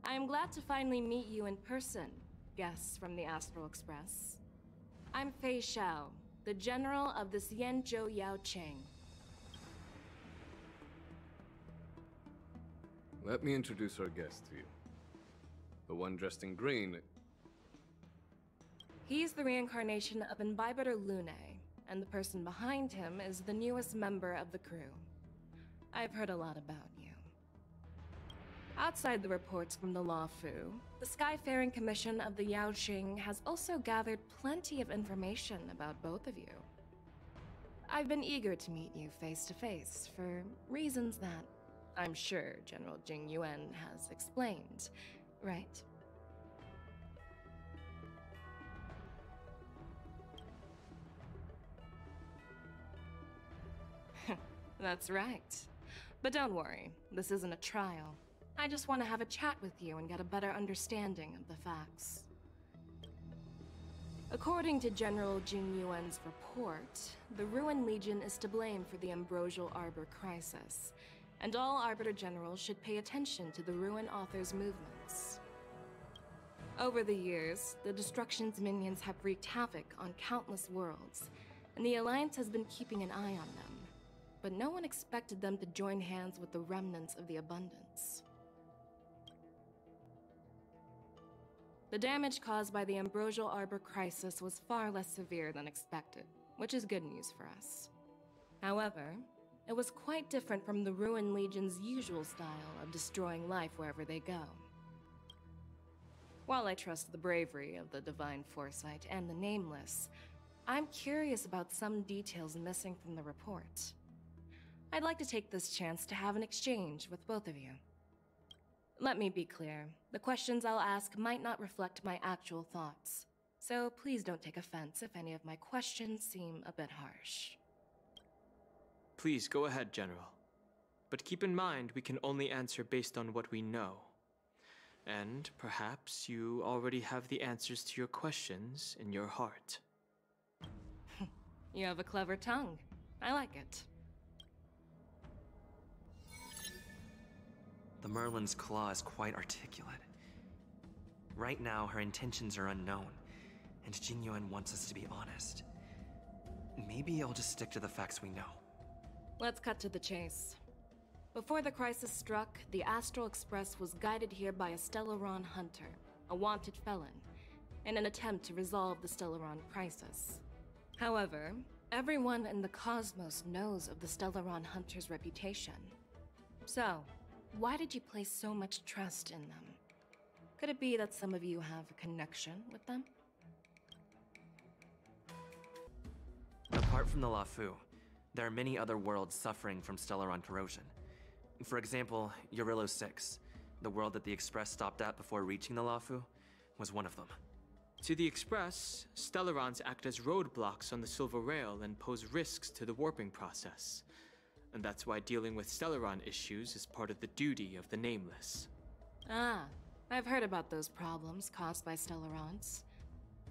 I am glad to finally meet you in person, guests from the Astral Express. I'm Feixiao, the general of the Xianzhou Yaoqing. Let me introduce our guest to you. The one dressed in green. He's the reincarnation of Imbibitor Lune, and the person behind him is the newest member of the crew. I've heard a lot about you. Outside the reports from the Law Fu, the Skyfaring Commission of the Yaoqing has also gathered plenty of information about both of you. I've been eager to meet you face to face for reasons that I'm sure General Jing Yuan has explained, right? That's right. But don't worry, this isn't a trial. I just want to have a chat with you and get a better understanding of the facts. According to General Jing Yuan's report, the Ruin Legion is to blame for the Ambrosial Arbor crisis, and all Arbiter Generals should pay attention to the Ruin Author's movements. Over the years, the Destruction's minions have wreaked havoc on countless worlds, and the Alliance has been keeping an eye on them. But no one expected them to join hands with the remnants of the Abundance. The damage caused by the Ambrosial Arbor crisis was far less severe than expected, which is good news for us. However, it was quite different from the Ruin Legion's usual style of destroying life wherever they go. While I trust the bravery of the Divine Foresight and the Nameless, I'm curious about some details missing from the report. I'd like to take this chance to have an exchange with both of you. Let me be clear, the questions I'll ask might not reflect my actual thoughts, so please don't take offense if any of my questions seem a bit harsh. Please go ahead, General. But keep in mind we can only answer based on what we know. And perhaps you already have the answers to your questions in your heart. You have a clever tongue. I like it. The Merlin's claw is quite articulate. Right now, her intentions are unknown, and Jing Yuan wants us to be honest. Maybe I'll just stick to the facts we know. Let's cut to the chase. Before the crisis struck, the Astral Express was guided here by a Stellaron hunter, a wanted felon, in an attempt to resolve the Stellaron crisis. However, everyone in the cosmos knows of the Stellaron hunter's reputation. So, why did you place so much trust in them? Could it be that some of you have a connection with them? Apart from the Law Fu, there are many other worlds suffering from Stellaron corrosion. For example, Eurillo 6, the world that the Express stopped at before reaching the Law Fu, was one of them. To the Express, Stellarons act as roadblocks on the Silver Rail and pose risks to the warping process. And that's why dealing with Stellaron issues is part of the duty of the Nameless. Ah, I've heard about those problems caused by Stellarons.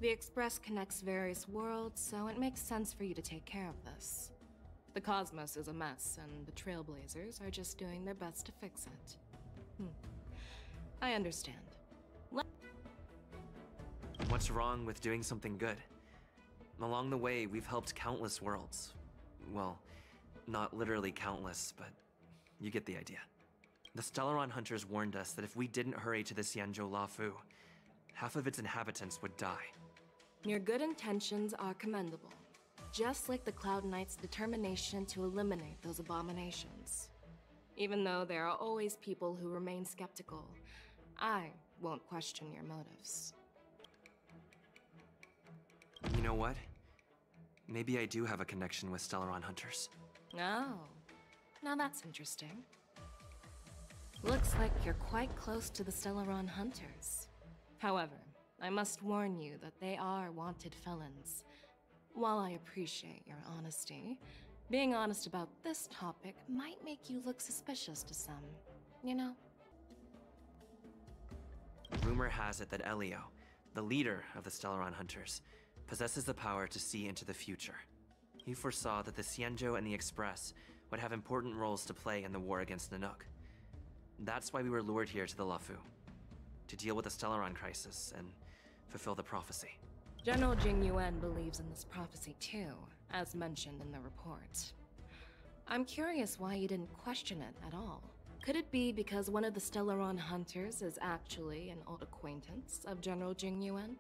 The Express connects various worlds, so it makes sense for you to take care of this. The cosmos is a mess, and the Trailblazers are just doing their best to fix it. I understand. What's wrong with doing something good? Along the way, we've helped countless worlds. Well, not literally countless, but you get the idea. The Stellaron hunters warned us that if we didn't hurry to the Xianzhou Law Fu, half of its inhabitants would die. Your good intentions are commendable, just like the Cloud Knight's determination to eliminate those abominations. Even though there are always people who remain skeptical, I won't question your motives. You know what? Maybe I do have a connection with Stellaron hunters. Oh, now that's interesting. Looks like you're quite close to the Stellaron hunters. However, I must warn you that they are wanted felons. While I appreciate your honesty, being honest about this topic might make you look suspicious to some, you know? Rumor has it that Elio, the leader of the Stellaron hunters, possesses the power to see into the future. He foresaw that the Xianzhou and the Express would have important roles to play in the war against Nanook. That's why we were lured here to the Law Fu. to deal with the Stellaron crisis and fulfill the prophecy. General Jing Yuan believes in this prophecy too, as mentioned in the report. I'm curious why you didn't question it at all. Could it be because one of the Stellaron hunters is actually an old acquaintance of General Jing Yuan?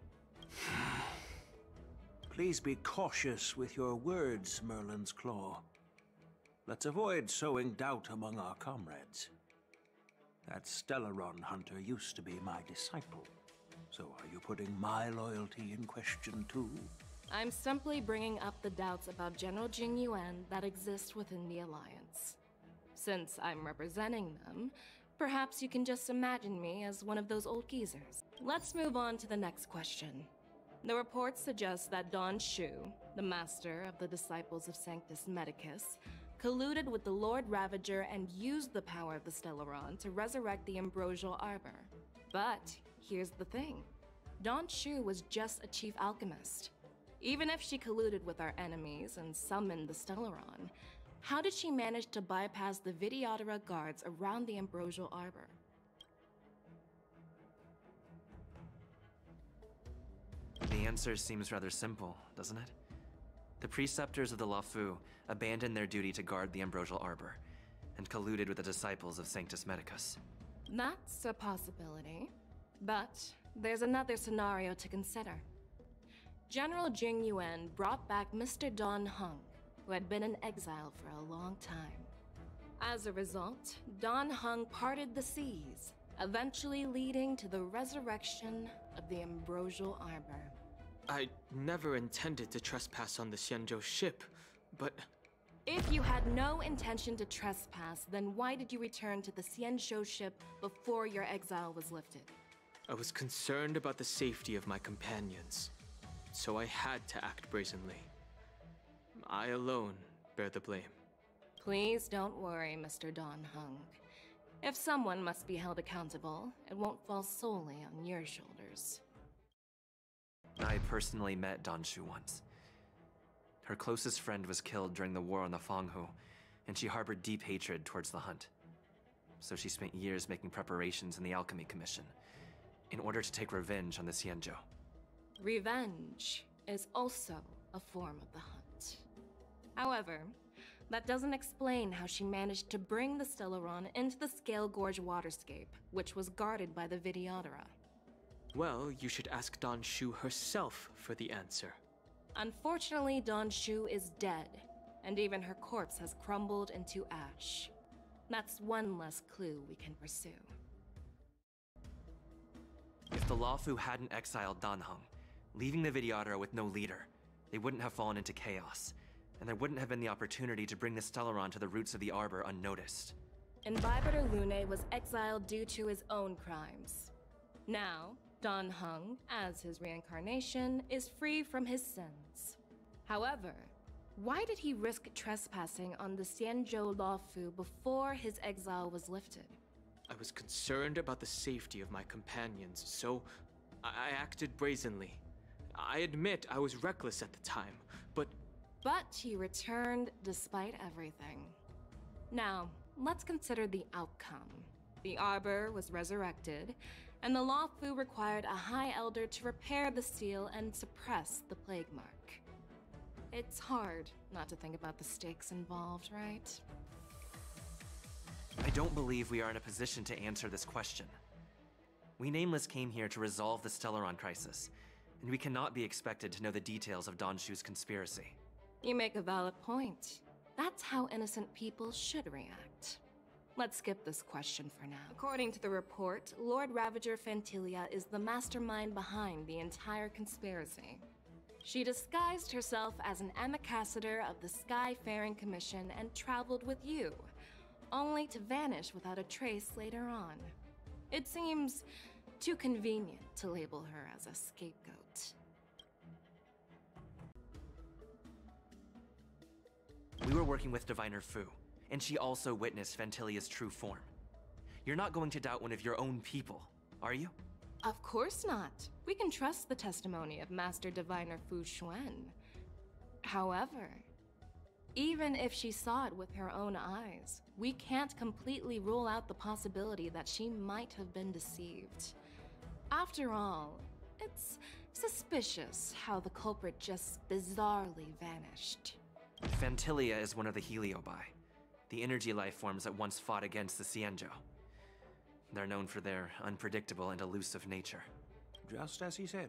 Please be cautious with your words, Merlin's Claw. Let's avoid sowing doubt among our comrades. That Stellaron hunter used to be my disciple. So are you putting my loyalty in question too? I'm simply bringing up the doubts about General Jing Yuan that exist within the Alliance. Since I'm representing them, perhaps you can just imagine me as one of those old geezers. Let's move on to the next question. The report suggests that Don Shu, the master of the Disciples of Sanctus Medicus, colluded with the Lord Ravager and used the power of the Stellaron to resurrect the Ambrosial Arbor. But here's the thing. Don Shu was just a chief alchemist. Even if she colluded with our enemies and summoned the Stellaron, how did she manage to bypass the Videodora guards around the Ambrosial Arbor? The answer seems rather simple, doesn't it? The preceptors of the Luofu abandoned their duty to guard the Ambrosial Arbor, and colluded with the disciples of Sanctus Medicus. That's a possibility. But there's another scenario to consider. General Jing Yuan brought back Mr. Don Hung, who had been in exile for a long time. As a result, Don Hung parted the seas, eventually leading to the resurrection of the Ambrosial Arbor. I never intended to trespass on the Xianzhou ship, but... If you had no intention to trespass, then why did you return to the Xianzhou ship before your exile was lifted? I was concerned about the safety of my companions, so I had to act brazenly. I alone bear the blame. Please don't worry, Mr. Don Hung. If someone must be held accountable, it won't fall solely on your shoulders. I personally met Don Shu once. Her closest friend was killed during the war on the Fanghu, and she harbored deep hatred towards the hunt. So she spent years making preparations in the Alchemy Commission, in order to take revenge on the Xianzhou. Revenge is also a form of the hunt. However, that doesn't explain how she managed to bring the Stellaron into the Scale Gorge waterscape, which was guarded by the Videodora. Well, you should ask Don Shu herself for the answer. Unfortunately, Don Shu is dead, and even her corpse has crumbled into ash. That's one less clue we can pursue. If the Luofu hadn't exiled Dan Heng, leaving the Videodora with no leader, they wouldn't have fallen into chaos, and there wouldn't have been the opportunity to bring the Stellaron to the roots of the Arbor unnoticed. Imbibitor Lune was exiled due to his own crimes. Now, Dan Heng, as his reincarnation, is free from his sins. However, why did he risk trespassing on the Xianzhou Luofu before his exile was lifted? I was concerned about the safety of my companions, so I acted brazenly. I admit I was reckless at the time, but... But he returned despite everything. Now, let's consider the outcome. The Arbor was resurrected, and the Luofu required a High Elder to repair the seal and suppress the plague mark. It's hard not to think about the stakes involved, right? I don't believe we are in a position to answer this question. We Nameless came here to resolve the Stellaron crisis, and we cannot be expected to know the details of Don Shu's conspiracy. You make a valid point. That's how innocent people should react. Let's skip this question for now. According to the report, Lord Ravager Fantilia is the mastermind behind the entire conspiracy. She disguised herself as an ambassador of the Skyfaring Commission and traveled with you, only to vanish without a trace later on. It seems too convenient to label her as a scapegoat. We were working with Diviner Fu, and she also witnessed Fantilia's true form. You're not going to doubt one of your own people, are you? Of course not. We can trust the testimony of Master Diviner Fu Xuan. However, even if she saw it with her own eyes, we can't completely rule out the possibility that she might have been deceived. After all, it's suspicious how the culprit just bizarrely vanished. Phantilia is one of the Heliobi, the energy life forms that once fought against the Xianzhou. They're known for their unpredictable and elusive nature. Just as he said,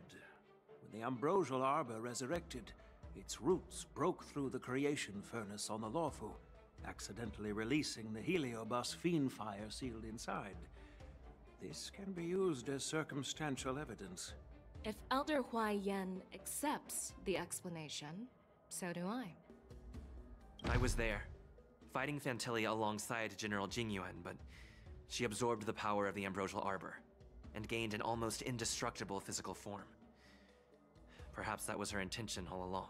when the ambrosial arbor resurrected, its roots broke through the creation furnace on the Lawfu, accidentally releasing the heliobus fiend fire sealed inside. This can be used as circumstantial evidence. If Elder Huaiyan accepts the explanation, so do I. I was there, fighting Phantilia alongside General Jingyuan, but she absorbed the power of the ambrosial arbor and gained an almost indestructible physical form. Perhaps that was her intention all along.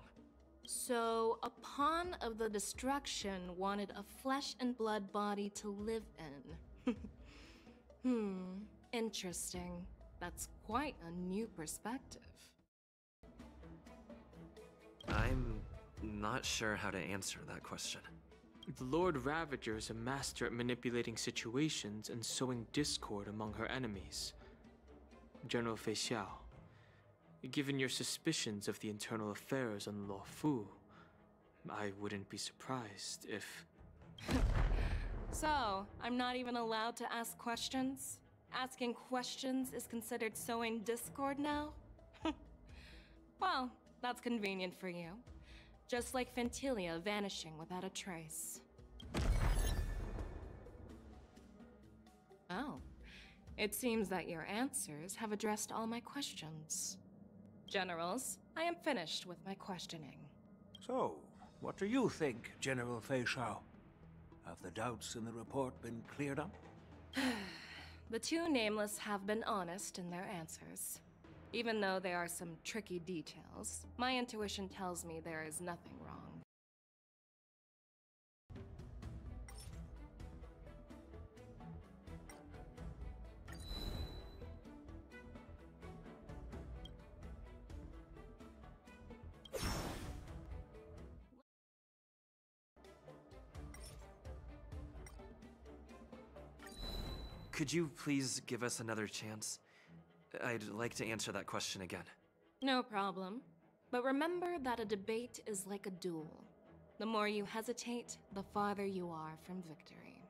So, a pawn of the destruction wanted a flesh and blood body to live in. Interesting. That's quite a new perspective. I'm not sure how to answer that question. The Lord Ravager is a master at manipulating situations and sowing discord among her enemies. General Feixiao, given your suspicions of the internal affairs on Luofu, I wouldn't be surprised if... So, I'm not even allowed to ask questions? Asking questions is considered sowing discord now? Well, that's convenient for you. Just like Phantilia vanishing without a trace. Oh. It seems that your answers have addressed all my questions. Generals, I am finished with my questioning. So, what do you think, General Feixiao? Have the doubts in the report been cleared up? The two nameless have been honest in their answers. Even though there are some tricky details, my intuition tells me there is nothing wrong. Could you please give us another chance? I'd like to answer that question again. No problem. But remember that a debate is like a duel. The more you hesitate, the farther you are from victory.